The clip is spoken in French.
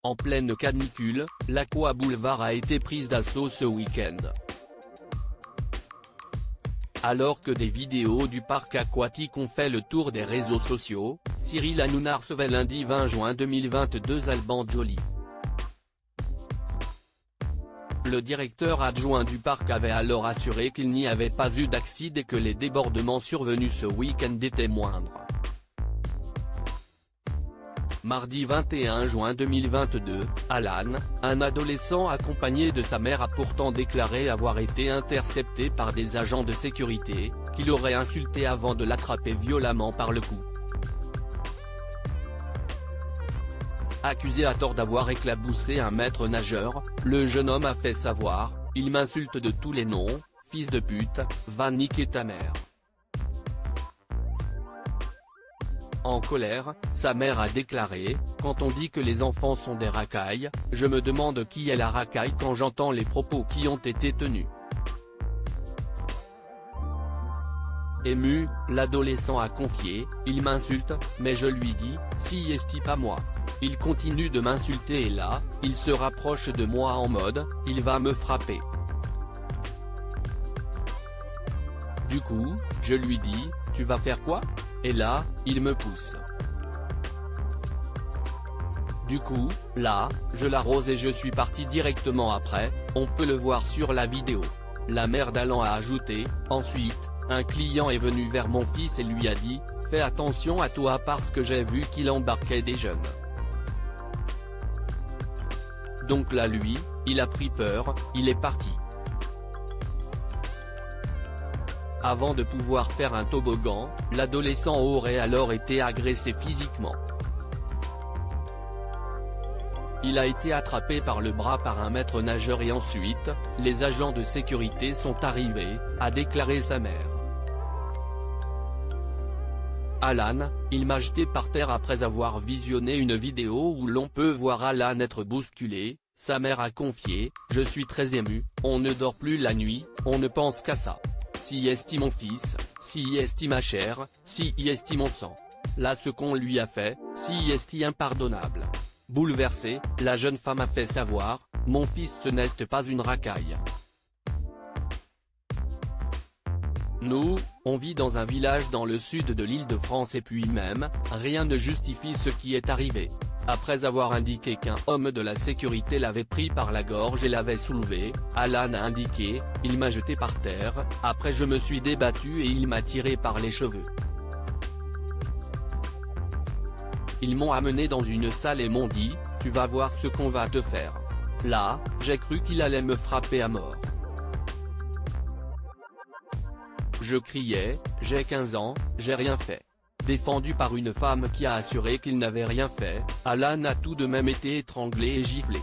En pleine canicule, l'Aqua Boulevard a été prise d'assaut ce week-end. Alors que des vidéos du parc aquatique ont fait le tour des réseaux sociaux, Cyril Hanouna recevait lundi 20 juin 2022 Alban Joly. Le directeur adjoint du parc avait alors assuré qu'il n'y avait pas eu d'accident et que les débordements survenus ce week-end étaient moindres. Mardi 21 juin 2022, Alan, un adolescent accompagné de sa mère a pourtant déclaré avoir été intercepté par des agents de sécurité, qui l'auraient insulté avant de l'attraper violemment par le cou. Accusé à tort d'avoir éclaboussé un maître nageur, le jeune homme a fait savoir « Il m'insulte de tous les noms, fils de pute, va niquer ta mère ». En colère, sa mère a déclaré « Quand on dit que les enfants sont des racailles, je me demande qui est la racaille quand j'entends les propos qui ont été tenus ». Ému, l'adolescent a confié « Il m'insulte, mais je lui dis, si est-il pas moi. Il continue de m'insulter et là, il se rapproche de moi en mode, il va me frapper. Du coup, je lui dis, tu vas faire quoi ? Et là, il me pousse. Du coup, là, je l'arrose et je suis parti directement après, on peut le voir sur la vidéo. La mère d'Alan a ajouté, ensuite, un client est venu vers mon fils et lui a dit, fais attention à toi parce que j'ai vu qu'il embarquait des jeunes. Donc là lui, il a pris peur, il est parti. Avant de pouvoir faire un toboggan, l'adolescent aurait alors été agressé physiquement. Il a été attrapé par le bras par un maître nageur et ensuite, les agents de sécurité sont arrivés, a déclaré sa mère. Alan, il m'a jeté par terre après avoir visionné une vidéo où l'on peut voir Alan être bousculé, sa mère a confié, je suis très ému, on ne dort plus la nuit, on ne pense qu'à ça. Si est mon fils, si est ma chair, si est mon sang. Là ce qu'on lui a fait, si est impardonnable. Bouleversée, la jeune femme a fait savoir, mon fils ce n'est pas une racaille. Nous, on vit dans un village dans le sud de l'Île-de-France et puis même, rien ne justifie ce qui est arrivé. Après avoir indiqué qu'un homme de la sécurité l'avait pris par la gorge et l'avait soulevé, Alan a indiqué, il m'a jeté par terre, après je me suis débattu et il m'a tiré par les cheveux. Ils m'ont amené dans une salle et m'ont dit, tu vas voir ce qu'on va te faire. Là, j'ai cru qu'il allait me frapper à mort. Je criais, j'ai 15 ans, j'ai rien fait. Défendu par une femme qui a assuré qu'il n'avait rien fait, Alan a tout de même été étranglé et giflé.